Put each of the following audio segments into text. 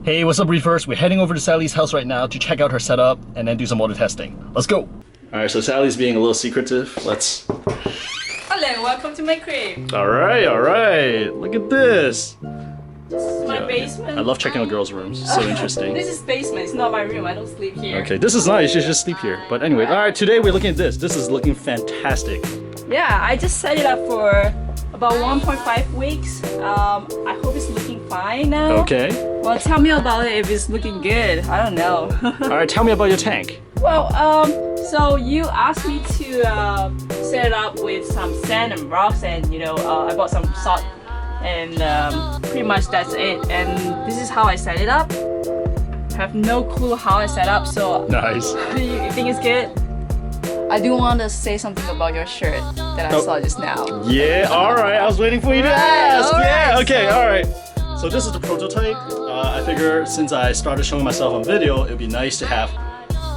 Hey, what's up, Reefers? We're heading over to Sally's house right now to check out her setup and then do some water testing. Let's go! Alright, so Sally's being a little secretive. Let's... Hello, welcome to my crib. Alright. Look at this. This is my basement. I love checking out girls' rooms. It's so interesting. This is basement, it's not my room. I don't sleep here. Okay, this is nice. You should just sleep here. But anyway, alright, today we're looking at this. This is looking fantastic. Yeah, I just set it up for about 1.5 weeks. I hope it's looking fine now. Okay. Well, tell me about it if it's looking good. I don't know. Alright, tell me about your tank. Well, so you asked me to set it up with some sand and rocks, and I bought some salt, and pretty much that's it. And this is how I set it up. I have no clue how I set up, so Nice. you think it's good? I do want to say something about your shirt that I saw just now. Yeah, alright. I was waiting for you to ask. Yeah, okay, alright. So this is the prototype. I figure since I started showing myself on video, it'd be nice to have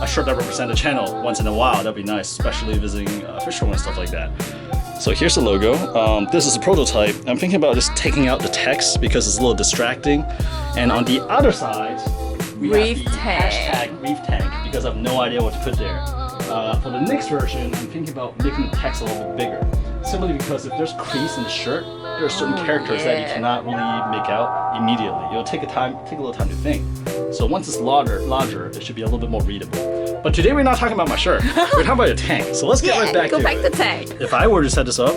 a shirt that represents the channel once in a while. That'd be nice, especially visiting fish room and stuff like that. So here's the logo. This is a prototype. I'm thinking about just taking out the text because it's a little distracting. And on the other side, we Reef have the tank. hashtag Reef Tank because I have no idea what to put there. For the next version, I'm thinking about making the text a little bit bigger. Simply because if there's crease in the shirt, there are certain characters that you cannot really make out immediately. It'll take a little time to think. So once it's larger, it should be a little bit more readable. But today we're not talking about my shirt. We're talking about your tank. So let's get right back to it. Go back to tank. If I were to set this up,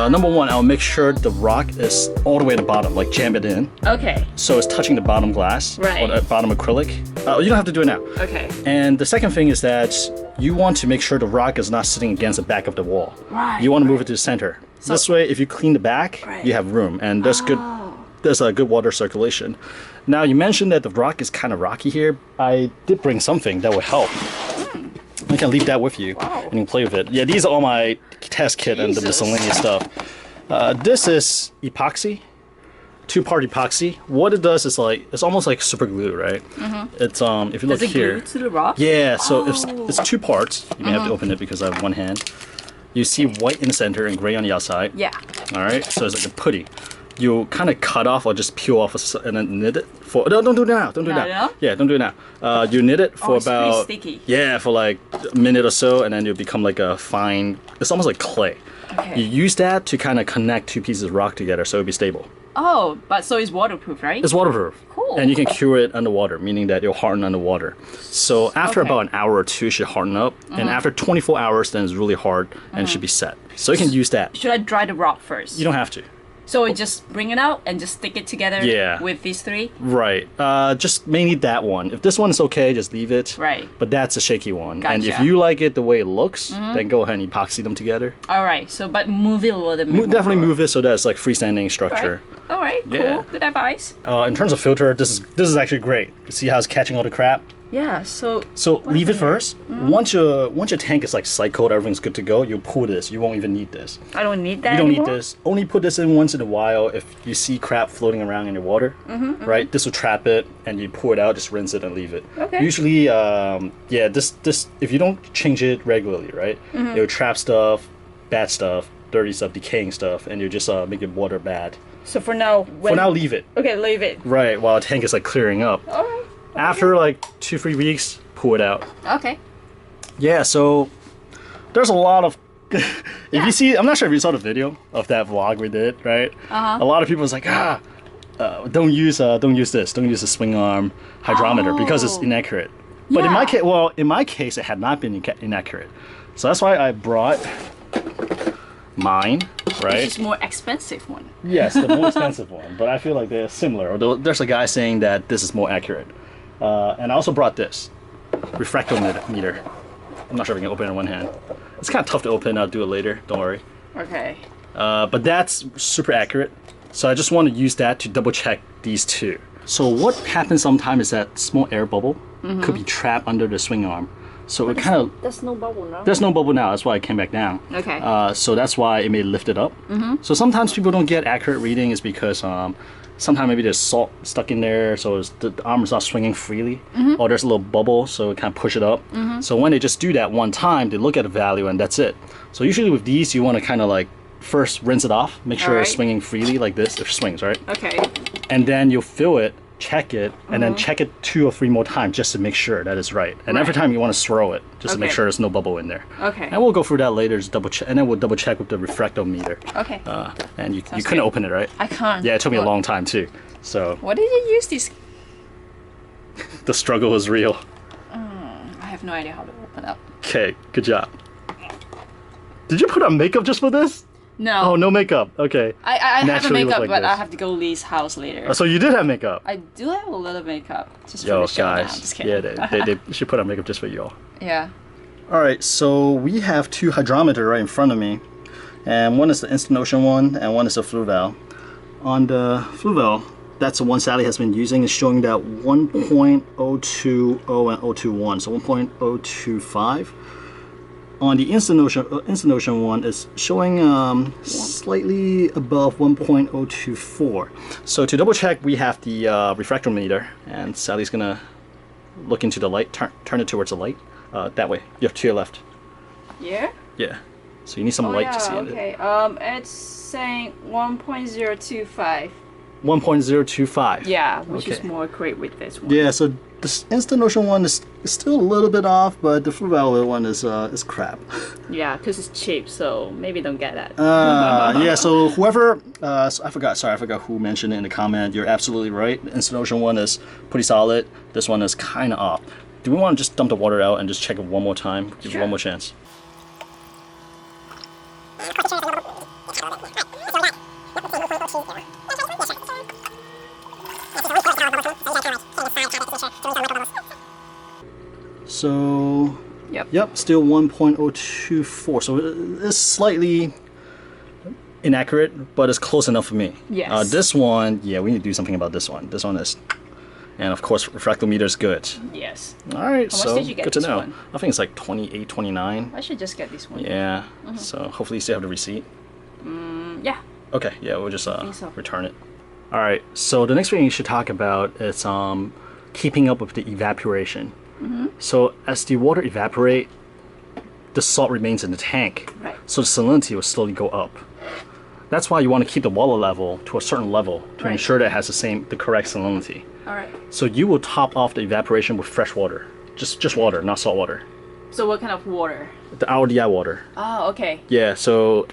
number one, I'll make sure the rock is all the way at the bottom, like jam it in. Okay. So it's touching the bottom glass or the bottom acrylic. You don't have to do it now. Okay. And the second thing is that you want to make sure the rock is not sitting against the back of the wall. Right. You want to move it to the center. So this way, if you clean the back, you have room, and there's a good water circulation. Now you mentioned that the rock is kind of rocky here. I did bring something that will help. I can leave that with you and you can play with it. Yeah, these are all my test kit and the miscellaneous stuff. This is epoxy, 2-part epoxy. What it does is it's almost like super glue, right? It's if you look here. Does it glue to the rock? Yeah, so it's 2 parts. You may have to open it because I have one hand. You see white in the center and gray on the outside. Yeah. All right, so it's like a putty. You kind of cut off or just peel off and then knit it for. No, don't do it now. Don't do it now. Yeah, don't do it now. You knit it for about. Pretty sticky. Yeah, for like a minute or so, and then you'll become like a fine. It's almost like clay. Okay. You use that to kind of connect 2 pieces of rock together, so it'll be stable. Oh, but so it's waterproof, right? It's waterproof. Cool. And you can cure it underwater, meaning that it'll harden underwater. So after about an hour or 2, it should harden up. And after 24 hours, then it's really hard and it should be set. So you can use that. Should I dry the rock first? You don't have to. So we just bring it out and just stick it together with these 3? Right. Just mainly that one. If this one is okay, just leave it. Right. But that's a shaky one. Gotcha. And if you like it the way it looks, then go ahead and epoxy them together. All right. So, but move it a little bit. Definitely move it so that it's like freestanding structure. Right. All right. Cool. Good advice. In terms of filter, this is actually great. See how it's catching all the crap? Yeah. So leave it first. Once your tank is like cycled, everything's good to go. You pull this. You won't even need this. I don't need that. You don't anymore? need this. Only put this in once in a while if you see crap floating around in the water. Right. This will trap it, and you pull it out, just rinse it and leave it. Okay. Usually, this if you don't change it regularly, right, it will trap stuff, bad stuff, dirty stuff, decaying stuff, and you just make your water bad. So for now, leave it. Okay, leave it. Right, while the tank is like clearing up. All right. After like 2-3 weeks, pull it out. Okay. Yeah, so there's a lot of you see, I'm not sure if you saw the video of that vlog we did, right? A lot of people was like, don't use this, don't use the swing arm hydrometer because it's inaccurate. But in my case, it had not been inaccurate. So that's why I brought mine, right? Which is more expensive one. Yes, the more expensive one, but I feel like they're similar. Although there's a guy saying that this is more accurate. And I also brought this refractometer. I'm not sure if I can open it in one hand. It's kind of tough to open. I'll do it later. Don't worry. Okay. But that's super accurate. So I just want to use that to double check these 2. So what happens sometimes is that small air bubble could be trapped under the swing arm. So it kind of... There's no bubble now. There's no bubble now. That's why it came back down. Okay. So that's why it may lift it up. So sometimes people don't get accurate reading is because sometimes maybe there's salt stuck in there, so the arm is not swinging freely, or there's a little bubble, so it kind of push it up. So when they just do that one time, they look at the value and that's it. So usually with these, you want to kind of like first rinse it off, make sure it's swinging freely like this. It swings, right? Okay. And then you'll fill it check it, and then check it 2 or 3 more times just to make sure that it's right. And every time you want to swirl it just to make sure there's no bubble in there. Okay. And we'll go through that later, just double check, and then we'll double check with the refractometer. Okay. And you couldn't open it, right? I can't. Yeah, it took me a long time too. So. What did you use this? The struggle is real. I have no idea how to open up. Okay, good job. Did you put on makeup just for this? No. Oh, no makeup. Okay. I have a makeup, like but this. I have to go Lee's house later. Oh, so you did have makeup? I do have a little makeup. Just for Yo, the show now. guys. Just kidding. Yeah, they should put on makeup just for you all. Yeah. All right, so we have 2 hydrometer right in front of me. And one is the instant ocean one, and one is the flue valve. On the flue valve, that's the one Sally has been using, is showing that 1.020 and 021, so 1.025. On the instant ocean one is showing slightly above 1.024. So to double check, we have the refractometer, and Sally's gonna look into the light, turn it towards the light. That way, to your left. Yeah? Yeah. So you need some light to see it. Okay. It's saying 1.025. 1.025. Yeah, which is more accurate with this one. Yeah, so this instant ocean one is still a little bit off, but the flue valve one is crap. Yeah, because it's cheap, so maybe don't get that. Yeah, so whoever, I forgot who mentioned it in the comment. You're absolutely right. The instant ocean one is pretty solid. This one is kind of off. Do we want to just dump the water out and just check it one more time? Give it one more chance. So, yep, still 1.024. So it's slightly inaccurate, but it's close enough for me. Yes. This one, yeah, we need to do something about this one. This one is, and of course, refractometer is good. Yes. All right, How much so did you get good to this know. one? I think it's like 28, 29. I should just get this one. Yeah. So hopefully you still have the receipt. Yeah. Okay. Yeah, we'll just so. return it. All right. So the next thing you should talk about is keeping up with the evaporation. So as the water evaporate, the salt remains in the tank. Right. So the salinity will slowly go up. That's why you want to keep the water level to a certain level to ensure that it has the correct salinity. All right. So you will top off the evaporation with fresh water, just water, not salt water. So what kind of water? The RDI water. Oh, okay. Yeah. So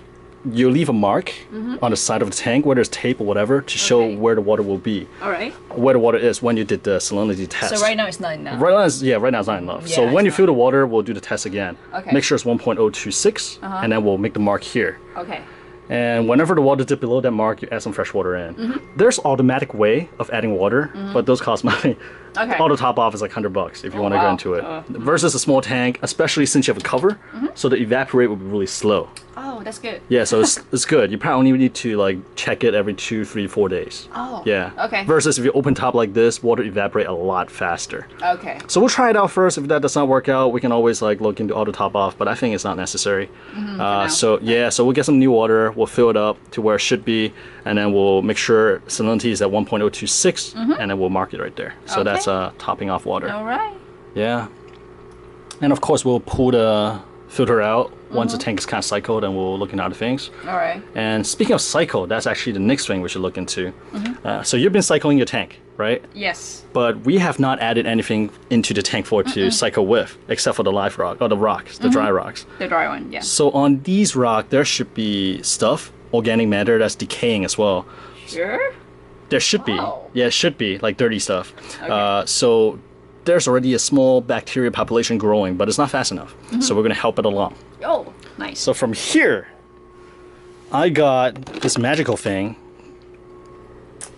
you leave a mark on the side of the tank, whether it's tape or whatever, to show where the water will be. All right. Where the water is when you did the salinity test. So right now it's not enough. Right now it's not enough. Yeah, so when you fill the water, we'll do the test again. Okay. Make sure it's 1.026, and then we'll make the mark here. Okay. And whenever the water dips below that mark, you add some fresh water in. There's automatic way of adding water, but those cost money. Okay. Auto top off is like $100 if you want to go into it. Versus a small tank, especially since you have a cover, so the evaporate will be really slow. Oh, that's good. Yeah, so it's good. You probably only need to like check it every 2, 3, 4 days. Oh. Yeah. Okay. Versus if you open top like this, water evaporate a lot faster. Okay. So we'll try it out first. If that does not work out, we can always like look into auto top off, but I think it's not necessary. So we'll get some new water, we'll fill it up to where it should be, and then we'll make sure salinity is at 1.026, and then we'll mark it right there. So that's topping off water. All right. Yeah. And of course we'll pull the filter out once the tank is kind of cycled, and we'll look into other things. All right. And speaking of cycle, that's actually the next thing we should look into. So you've been cycling your tank, right? Yes. But we have not added anything into the tank for it to cycle with, except for the live rock, or the rocks, the dry rocks. The dry one, yeah. So on these rocks, there should be stuff, organic matter that's decaying as well. Sure? There should be. Oh. Yeah, it should be, like dirty stuff. Okay. So there's already a small bacteria population growing, but it's not fast enough. So we're going to help it along. Oh, nice. So from here, I got this magical thing.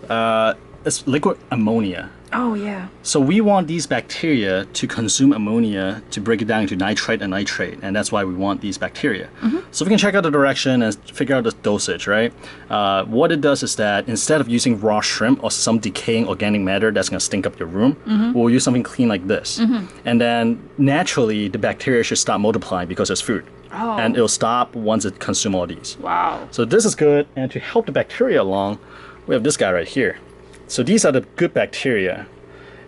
It's liquid ammonia. Oh, yeah. So we want these bacteria to consume ammonia to break it down into nitrite and nitrate, and that's why we want these bacteria. So we can check out the direction and figure out the dosage, right? What it does is that instead of using raw shrimp or some decaying organic matter that's going to stink up your room, we'll use something clean like this. And then naturally, the bacteria should stop multiplying because it's food. Oh. And it'll stop once it consumes all these. Wow. So this is good, and to help the bacteria along, we have this guy right here. So these are the good bacteria,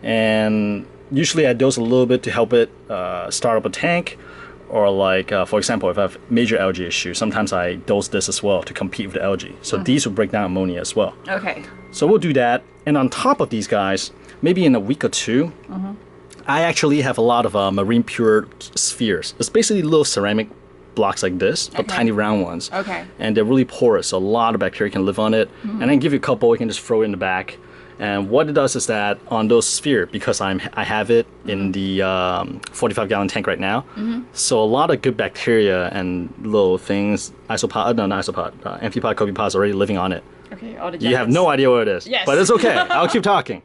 and usually I dose a little bit to help it start up a tank, or like, for example, if I have major algae issue, sometimes I dose this as well to compete with the algae. So these will break down ammonia as well. Okay. So we'll do that, And on top of these guys, maybe in a week or two, I actually have a lot of marine pure spheres. It's basically little ceramic blocks like this, but tiny round ones. Okay. And they're really porous, so a lot of bacteria can live on it. And I can give you a couple, you can just throw it in the back. And what it does is that on those spheres, because I have it in the 45-gallon tank right now, so a lot of good bacteria and little things, amphipod, copepod, already living on it. Okay, all the You have no idea what it is, Yes. but it's okay. I'll keep talking.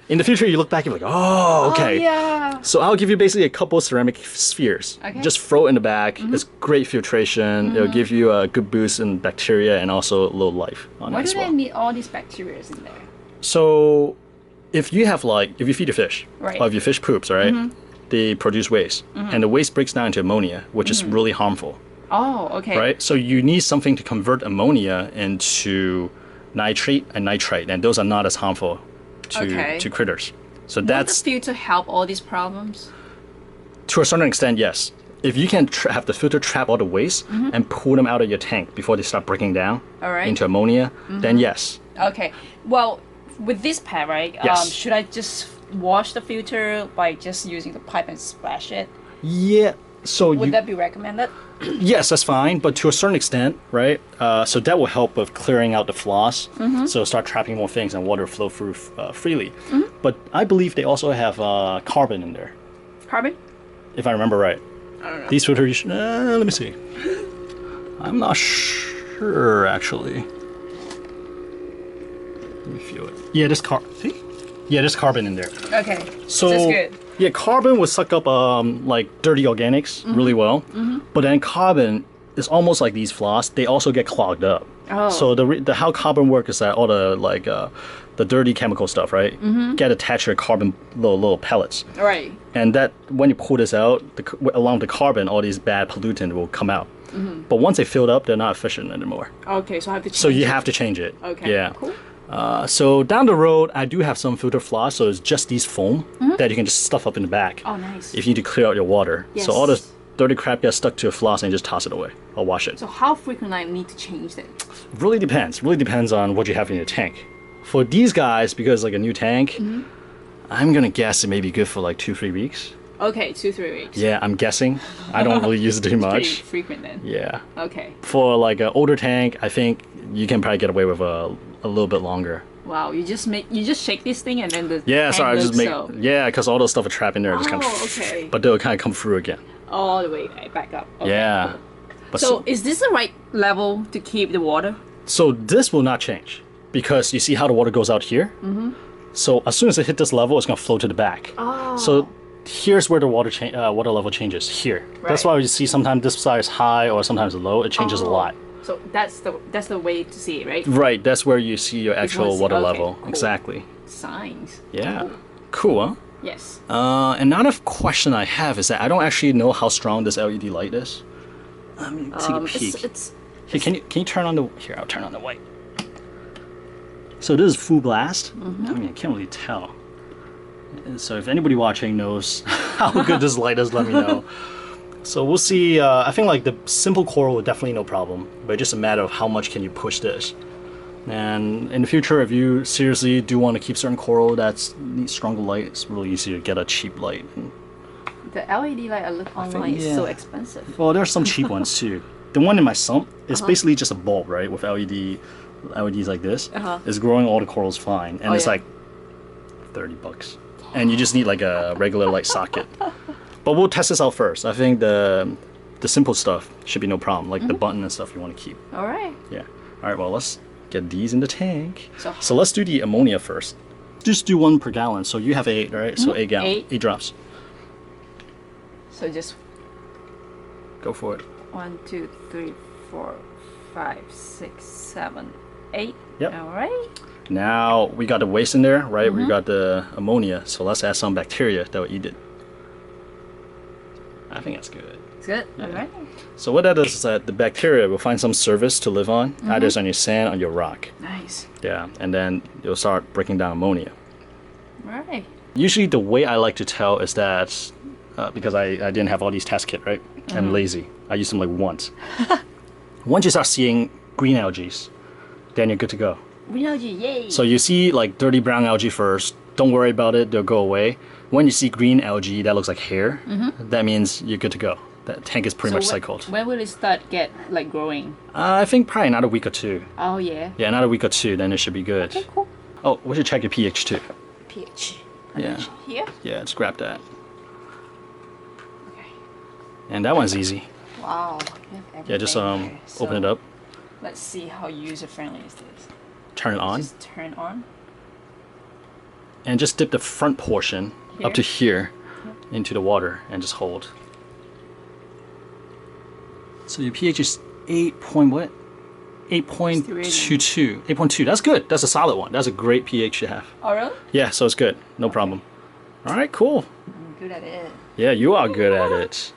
In the future, you look back, you're like, oh, okay. Oh, yeah. So I'll give you basically a couple ceramic spheres. Okay. Just throw it in the back. It's great filtration. It'll give you a good boost in bacteria and also a little life on it Why as do well. they need all these bacteria in there? So if you have if you feed your fish, Right. or if your fish poops, right, they produce waste. And the waste breaks down into ammonia, which is really harmful, Oh, okay. right? So you need something to convert ammonia into nitrate and nitrite, and those are not as harmful to critters. So Does that's, the filter help all these problems? to a certain extent, yes. If you can have the filter trap all the waste and pull them out of your tank before they start breaking down All right. into ammonia, then yes. Okay. Well, with this pad, right? Yes. Should I just wash the filter by just using the pipe and splash it? Yeah. So Would that be recommended? yes, that's fine, but to a certain extent, right? So that will help with clearing out the flaws. So start trapping more things and water flow through freely. But I believe they also have carbon in there, Carbon? if I remember right. I don't know. These filters, let me see. I'm not sure actually. Let me feel it. Yeah, there's there's carbon in there. Okay. So that's good. yeah, carbon will suck up like dirty organics really well, but then carbon is almost like these flaws. They also get clogged up. Oh. So the how carbon works is that all the the dirty chemical stuff, right, get attached to your carbon little pellets, All right. and that when you pull this out, along the carbon, all these bad pollutant will come out. But once they filled up, they're not efficient anymore. Okay, so I have to change So you it. have to change it. Okay. Yeah. Cool. So down the road, I do have some filter floss, so it's just these foam that you can just stuff up in the back. Oh, nice. If you need to clear out your water. So all Yes. this dirty crap gets stuck to a floss and you just toss it away or wash it. So how frequent I need to change it? Really depends. Really depends on what you have in your tank. For these guys, because like a new tank, I'm gonna guess it may be good for like 2-3 weeks. Okay, 2-3 weeks. Yeah, I'm guessing. I don't really use it too Pretty much. frequent then. Yeah. Okay. For like an older tank, I think you can probably get away with a little bit longer. Wow, you just shake this thing and then the Yeah, tank sorry, I just looks make yeah, because all those stuff are trapped in there. Just kind Oh, of, okay. but they'll kind of come through again. All the way back up. Okay, Yeah. cool. But So is this the right level to keep the water? so this will not change because you see how the water goes out here. So as soon as it hit this level, it's gonna flow to the back. Oh. So here's where the water level changes here. That's Right. why you see sometimes this side is high or sometimes low. It changes a Oh. lot. So that's the way to see it, right? Right. That's where you see your actual see- water okay, level. cool. Exactly. Signs. Yeah. Cool, huh? Yes. Another question I have is that I don't actually know how strong this LED light is. Let me take a peek. It's Here, can you turn on the? Here, I'll turn on the white. So this is full blast. I mean, I can't really tell. And so if anybody watching knows how good this light is, let me know. So we'll see. I think like the simple coral would definitely no problem, but it's just a matter of how much can you push this. And in the future, if you seriously do want to keep certain coral that needs stronger light, it's really easy to get a cheap light. And, the LED light I look online is yeah. so expensive. well, there's some cheap ones too. The one in my sump is basically just a bulb, right, with LEDs like this. It's growing all the corals fine, and it's yeah. like $30, and you just need like a regular light socket. But we'll test this out first. I think the simple stuff should be no problem, like the button and stuff you want to keep. All right. Yeah. All right. Well, let's get these in the tank. So- So let's do the ammonia first. Just do 1 per gallon. So you have 8, right? So 8 gallons, 8 drops. So just Go for it. 1, 2, 3, 4, 5, 6, 7, 8. Yep. All right. Now we got the waste in there, right? We got the ammonia. So let's add some bacteria that will eat it. I think that's good. It's good. All right. So what that is that the bacteria will find some surface to live on, either it's on your sand or your rock. Nice. Yeah, and then you'll start breaking down ammonia. All right. Usually the way I like to tell is that, because I didn't have all these test kits, right? I'm lazy. I used them like once. Once you start seeing green algae, then you're good to go. Green algae, yay! So you see like dirty brown algae first. Don't worry about it; they'll go away. When you see green algae that looks like hair, that means you're good to go. That tank is pretty much cycled. When will it start get like growing? I think probably another week or two. Oh yeah. Yeah, another week or two, then it should be good. Okay, cool. Oh, we should check your pH too. pH. Yeah. Here. Yeah, just grab that. Okay. And that one's easy. Wow. Yeah, just open it up. Let's see how user friendly is this. Turn it on. Just turn on. And just dip the front portion up to here into the water and just hold. So your pH is 8.22. 8.2. That's good. That's a solid one. That's a great pH to have. Oh really? Yeah, so it's good. No problem. All right, cool. I'm good at it. Yeah, you are good at it.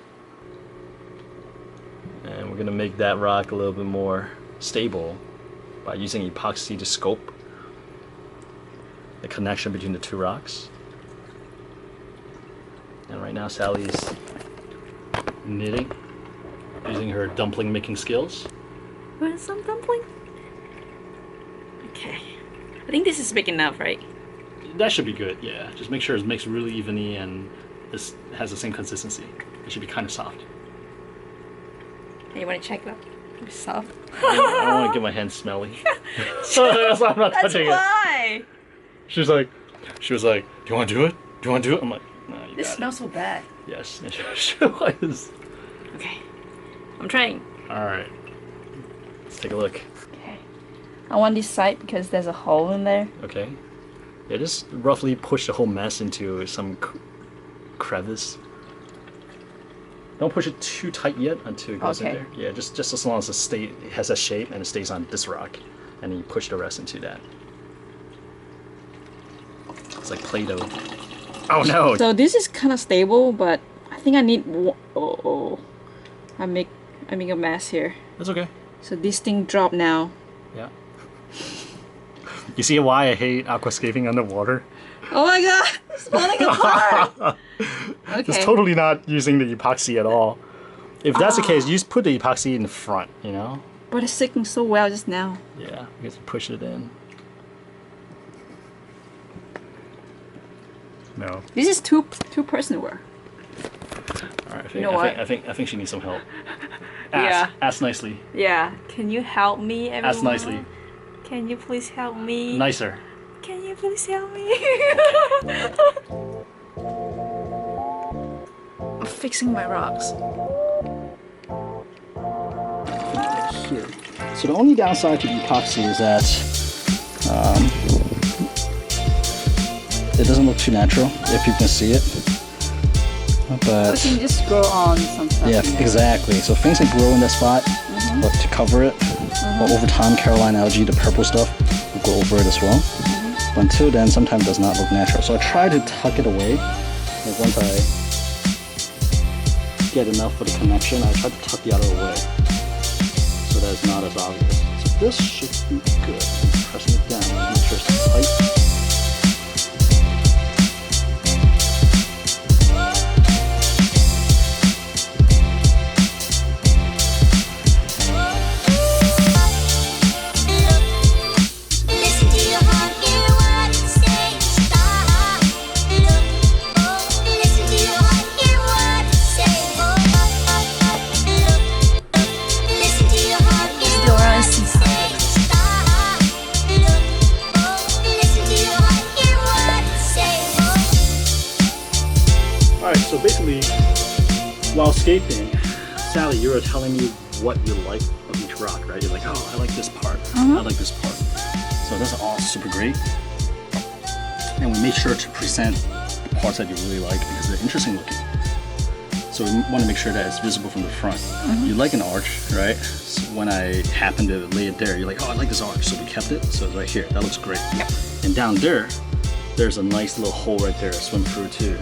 And we're gonna make that rock a little bit more stable by using epoxy to scope the connection between the two rocks. And right now Sally's knitting using her dumpling making skills. Want some dumpling? Okay. I think this is big enough, right? That should be good, yeah. Just make sure it's mixed really evenly and this has the same consistency. It should be kind of soft. Hey, you want to check that? It's soft. I don't want to get my hands smelly. So that's why I'm not touching it. That's why! She was like, do you want to do it? Do you want to do it? I'm like, no, you This got smells so bad. it. Yes, it sure was. Okay. I'm trying. Alright. Let's take a look. Okay. I want this side because there's a hole in there. Okay. Yeah, just roughly push the whole mess into some crevice. Don't push it too tight yet until it goes in there. Yeah, just as long as it has a shape and it stays on this rock. And then you push the rest into that. It's like Play-Doh. Oh no! So this is kind of stable, but I think I need... I make a mess here. That's okay. So this thing dropped now. Yeah. You see why I hate aquascaping underwater? Oh my god! It's falling apart! Okay. It's totally not using the epoxy at all. If that's the case, you just put the epoxy in the front, you know? But it's sticking so well just now. Yeah, because you push it in. No. This is two-person work. Alright, You know what? I think she needs some help. Yeah. Ask nicely. Yeah. Can you help me, everyone? Ask nicely. Can you please help me? Nicer. Can you please help me? I'm fixing my rocks. Here. So the only downside to the epoxy is that it doesn't look too natural if you can see it. But We can just grow on some stuff. yeah, exactly. So things can grow in that spot, but to cover it. But over time, Caroline algae, the purple stuff, will go over it as well. But until then, sometimes it does not look natural. So I try to tuck it away. Like once I get enough for the connection, I try to tuck the other away so that it's not as obvious. So this should be good. I'm pressing it down, make sure it's tight. So basically, while scaping, Sally, you were telling me what you like of each rock, right? You're like, oh, I like this part. I like this part. So that's all super great. And we made sure to present the parts that you really like because they're interesting looking. So we want to make sure that it's visible from the front. You like an arch, right? So when I happened to lay it there, you're like, oh, I like this arch. So we kept it. So it's right here. That looks great. Yep. And down there, there's a nice little hole right there to swim through too.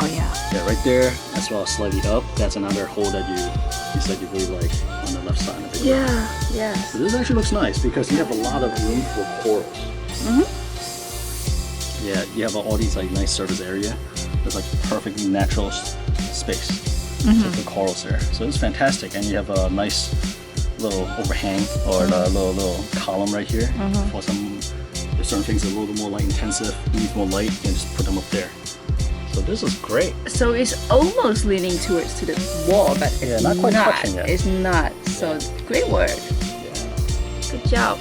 Oh yeah. Yeah, right there, as well as slightly up. That's another hole that you said you really like on the left side of the Yes. So this actually looks nice because you have a lot of room for corals. Yeah, you have all these like nice surface area. There's like perfectly natural space for corals there. So it's fantastic, and you have a nice little overhang or the little column right here for some. If certain things are a little more light intensive, need more light, you can just put them up there. So this is great. So it's almost leaning towards to the wall, but it's not quite touching it. It's not. So great work. Yeah. Good job.